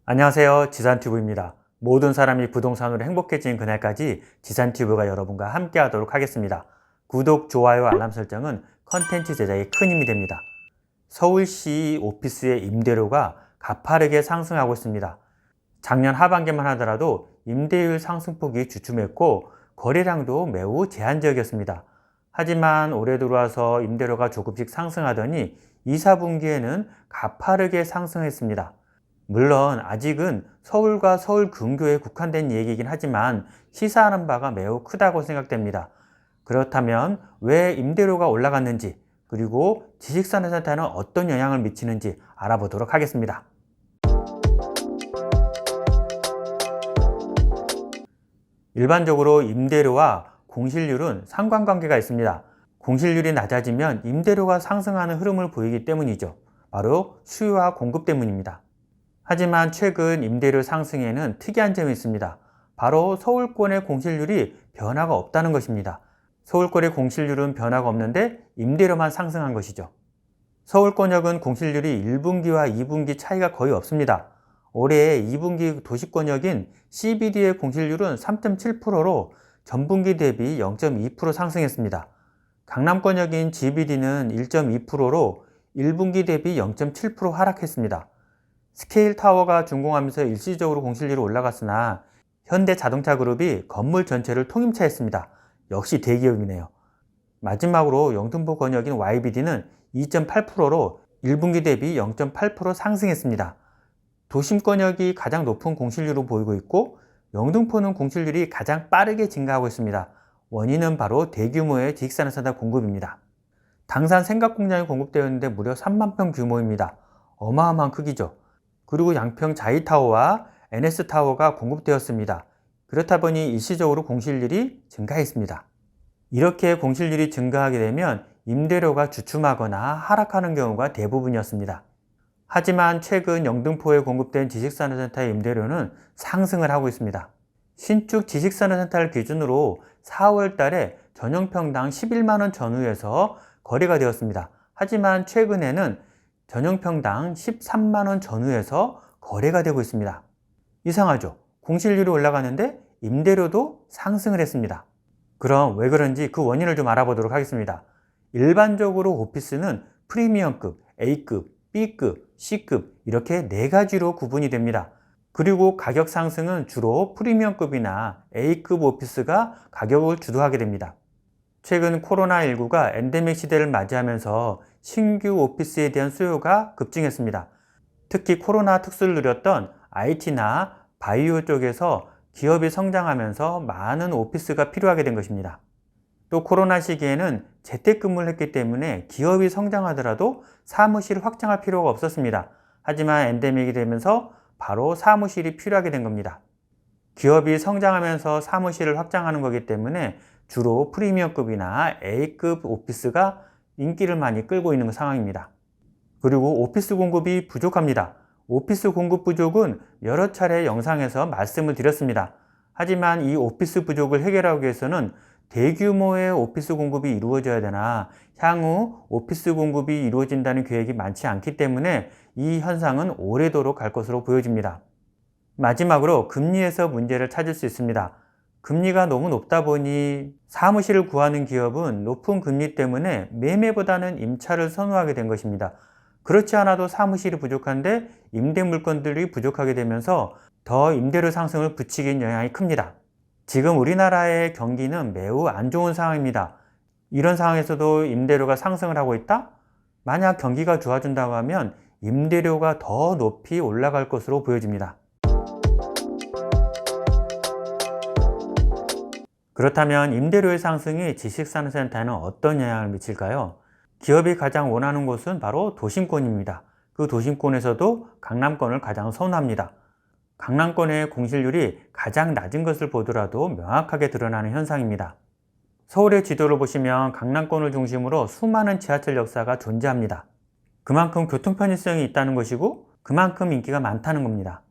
안녕하세요. 지산튜브입니다. 모든 사람이 부동산으로 행복해지는 그날까지 지산튜브가 여러분과 함께 하도록 하겠습니다. 구독, 좋아요, 알람 설정은 컨텐츠 제작에 큰 힘이 됩니다. 서울시 오피스의 임대료가 가파르게 상승하고 있습니다. 작년 하반기만 하더라도 임대율 상승폭이 주춤했고 거래량도 매우 제한적이었습니다. 하지만 올해 들어와서 임대료가 조금씩 상승하더니 2, 4분기에는 가파르게 상승했습니다. 물론 아직은 서울과 서울 근교에 국한된 얘기이긴 하지만 시사하는 바가 매우 크다고 생각됩니다. 그렇다면 왜 임대료가 올라갔는지, 그리고 지식산업센터는 어떤 영향을 미치는지 알아보도록 하겠습니다. 일반적으로 임대료와 공실률은 상관관계가 있습니다. 공실률이 낮아지면 임대료가 상승하는 흐름을 보이기 때문이죠. 바로 수요와 공급 때문입니다. 하지만 최근 임대료 상승에는 특이한 점이 있습니다. 바로 서울권의 공실률이 변화가 없다는 것입니다. 서울권의 공실률은 변화가 없는데 임대료만 상승한 것이죠. 서울권역은 공실률이 1분기와 2분기 차이가 거의 없습니다. 올해 2분기 도시권역인 CBD의 공실률은 3.7%로 전분기 대비 0.2% 상승했습니다. 강남권역인 GBD는 1.2%로 1분기 대비 0.7% 하락했습니다. 스케일타워가 준공하면서 일시적으로 공실률이 올라갔으나 현대자동차그룹이 건물 전체를 통임차했습니다. 역시 대기업이네요. 마지막으로 영등포 권역인 YBD는 2.8%로 1분기 대비 0.8% 상승했습니다. 도심 권역이 가장 높은 공실률을 보이고 있고 영등포는 공실률이 가장 빠르게 증가하고 있습니다. 원인은 바로 대규모의 지식산업센터 공급입니다. 당산 생각공장이 공급되었는데 무려 3만 평 규모입니다. 어마어마한 크기죠. 그리고 양평 자이타워와 NS타워가 공급되었습니다. 그렇다 보니 일시적으로 공실률이 증가했습니다. 이렇게 공실률이 증가하게 되면 임대료가 주춤하거나 하락하는 경우가 대부분이었습니다. 하지만 최근 영등포에 공급된 지식산업센터의 임대료는 상승을 하고 있습니다. 신축 지식산업센터를 기준으로 4월 달에 전용평당 11만원 전후에서 거래가 되었습니다. 하지만 최근에는 전용평당 13만원 전후에서 거래가 되고 있습니다. 이상하죠? 공실률이 올라가는데 임대료도 상승을 했습니다. 그럼 왜 그런지 그 원인을 좀 알아보도록 하겠습니다. 일반적으로 오피스는 프리미엄급, A급, B급, C급 이렇게 4가지로 구분이 됩니다. 그리고 가격 상승은 주로 프리미엄급이나 A급 오피스가 가격을 주도하게 됩니다. 최근 코로나19가 엔데믹 시대를 맞이하면서 신규 오피스에 대한 수요가 급증했습니다. 특히 코로나 특수를 누렸던 IT나 바이오 쪽에서 기업이 성장하면서 많은 오피스가 필요하게 된 것입니다. 또 코로나 시기에는 재택근무를 했기 때문에 기업이 성장하더라도 사무실을 확장할 필요가 없었습니다. 하지만 엔데믹이 되면서 바로 사무실이 필요하게 된 겁니다. 기업이 성장하면서 사무실을 확장하는 거기 때문에 주로 프리미엄급이나 A급 오피스가 인기를 많이 끌고 있는 상황입니다. 그리고 오피스 공급이 부족합니다. 오피스 공급 부족은 여러 차례 영상에서 말씀을 드렸습니다. 하지만 이 오피스 부족을 해결하기 위해서는 대규모의 오피스 공급이 이루어져야 되나 향후 오피스 공급이 이루어진다는 계획이 많지 않기 때문에 이 현상은 오래도록 갈 것으로 보여집니다. 마지막으로 금리에서 문제를 찾을 수 있습니다. 금리가 너무 높다 보니 사무실을 구하는 기업은 높은 금리 때문에 매매보다는 임차를 선호하게 된 것입니다. 그렇지 않아도 사무실이 부족한데 임대 물건들이 부족하게 되면서 더 임대료 상승을 부추긴 영향이 큽니다. 지금 우리나라의 경기는 매우 안 좋은 상황입니다. 이런 상황에서도 임대료가 상승을 하고 있다? 만약 경기가 좋아진다고 하면 임대료가 더 높이 올라갈 것으로 보여집니다. 그렇다면 임대료의 상승이 지식산업센터에는 어떤 영향을 미칠까요? 기업이 가장 원하는 곳은 바로 도심권입니다. 그 도심권에서도 강남권을 가장 선호합니다. 강남권의 공실률이 가장 낮은 것을 보더라도 명확하게 드러나는 현상입니다. 서울의 지도를 보시면 강남권을 중심으로 수많은 지하철 역사가 존재합니다. 그만큼 교통 편의성이 있다는 것이고 그만큼 인기가 많다는 겁니다.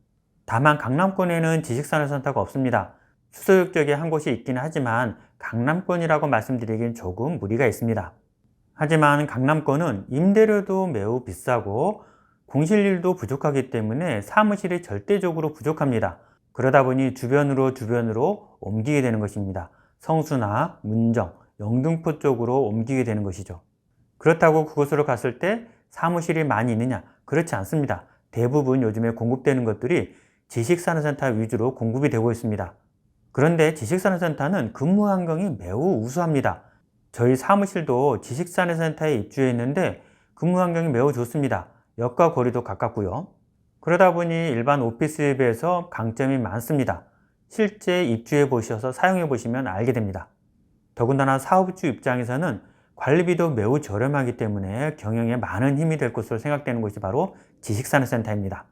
다만 강남권에는 지식산업센터가 없습니다. 수도역 쪽에 한 곳이 있기는 하지만 강남권이라고 말씀드리기엔 조금 무리가 있습니다. 하지만 강남권은 임대료도 매우 비싸고 공실률도 부족하기 때문에 사무실이 절대적으로 부족합니다. 그러다 보니 주변으로 옮기게 되는 것입니다. 성수나 문정, 영등포 쪽으로 옮기게 되는 것이죠. 그렇다고 그곳으로 갔을 때 사무실이 많이 있느냐? 그렇지 않습니다. 대부분 요즘에 공급되는 것들이 지식산업센터 위주로 공급이 되고 있습니다. 그런데 지식산업센터는 근무 환경이 매우 우수합니다. 저희 사무실도 지식산업센터에 입주해 있는데 근무 환경이 매우 좋습니다. 역과 거리도 가깝고요. 그러다 보니 일반 오피스에 비해서 강점이 많습니다. 실제 입주해 보셔서 사용해 보시면 알게 됩니다. 더군다나 사업주 입장에서는 관리비도 매우 저렴하기 때문에 경영에 많은 힘이 될 것으로 생각되는 것이 바로 지식산업센터입니다.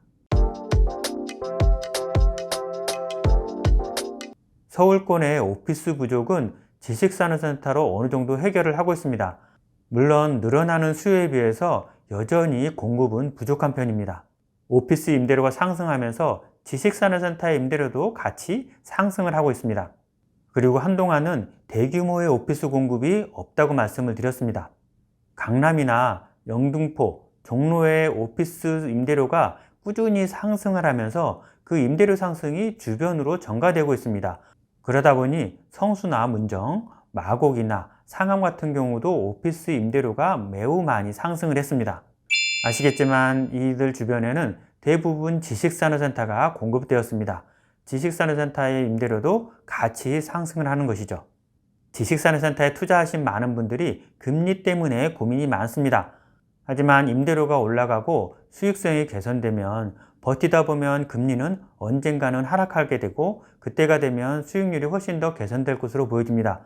서울권의 오피스 부족은 지식산업센터로 어느 정도 해결을 하고 있습니다. 물론 늘어나는 수요에 비해서 여전히 공급은 부족한 편입니다. 오피스 임대료가 상승하면서 지식산업센터의 임대료도 같이 상승을 하고 있습니다. 그리고 한동안은 대규모의 오피스 공급이 없다고 말씀을 드렸습니다. 강남이나 영등포, 종로의 오피스 임대료가 꾸준히 상승을 하면서 그 임대료 상승이 주변으로 전가되고 있습니다. 그러다 보니 성수나 문정, 마곡이나 상암 같은 경우도 오피스 임대료가 매우 많이 상승을 했습니다. 아시겠지만 이들 주변에는 대부분 지식산업센터가 공급되었습니다. 지식산업센터의 임대료도 같이 상승을 하는 것이죠. 지식산업센터에 투자하신 많은 분들이 금리 때문에 고민이 많습니다. 하지만 임대료가 올라가고 수익성이 개선되면 버티다 보면 금리는 언젠가는 하락하게 되고 그때가 되면 수익률이 훨씬 더 개선될 것으로 보여집니다.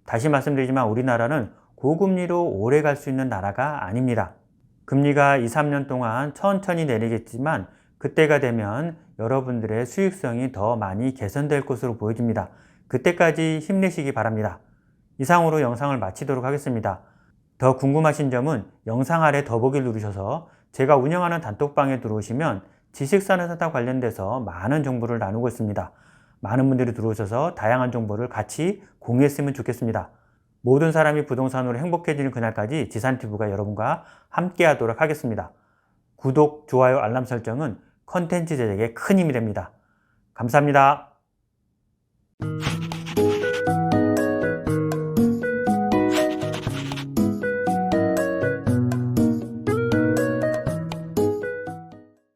다시 말씀드리지만 우리나라는 고금리로 오래 갈 수 있는 나라가 아닙니다. 금리가 2, 3년 동안 천천히 내리겠지만 그때가 되면 여러분들의 수익성이 더 많이 개선될 것으로 보여집니다. 그때까지 힘내시기 바랍니다. 이상으로 영상을 마치도록 하겠습니다. 더 궁금하신 점은 영상 아래 더보기를 누르셔서 제가 운영하는 단톡방에 들어오시면 지식산업센터 관련돼서 많은 정보를 나누고 있습니다. 많은 분들이 들어오셔서 다양한 정보를 같이 공유했으면 좋겠습니다. 모든 사람이 부동산으로 행복해지는 그날까지 지산TV가 여러분과 함께 하도록 하겠습니다. 구독, 좋아요, 알람 설정은 컨텐츠 제작에 큰 힘이 됩니다. 감사합니다.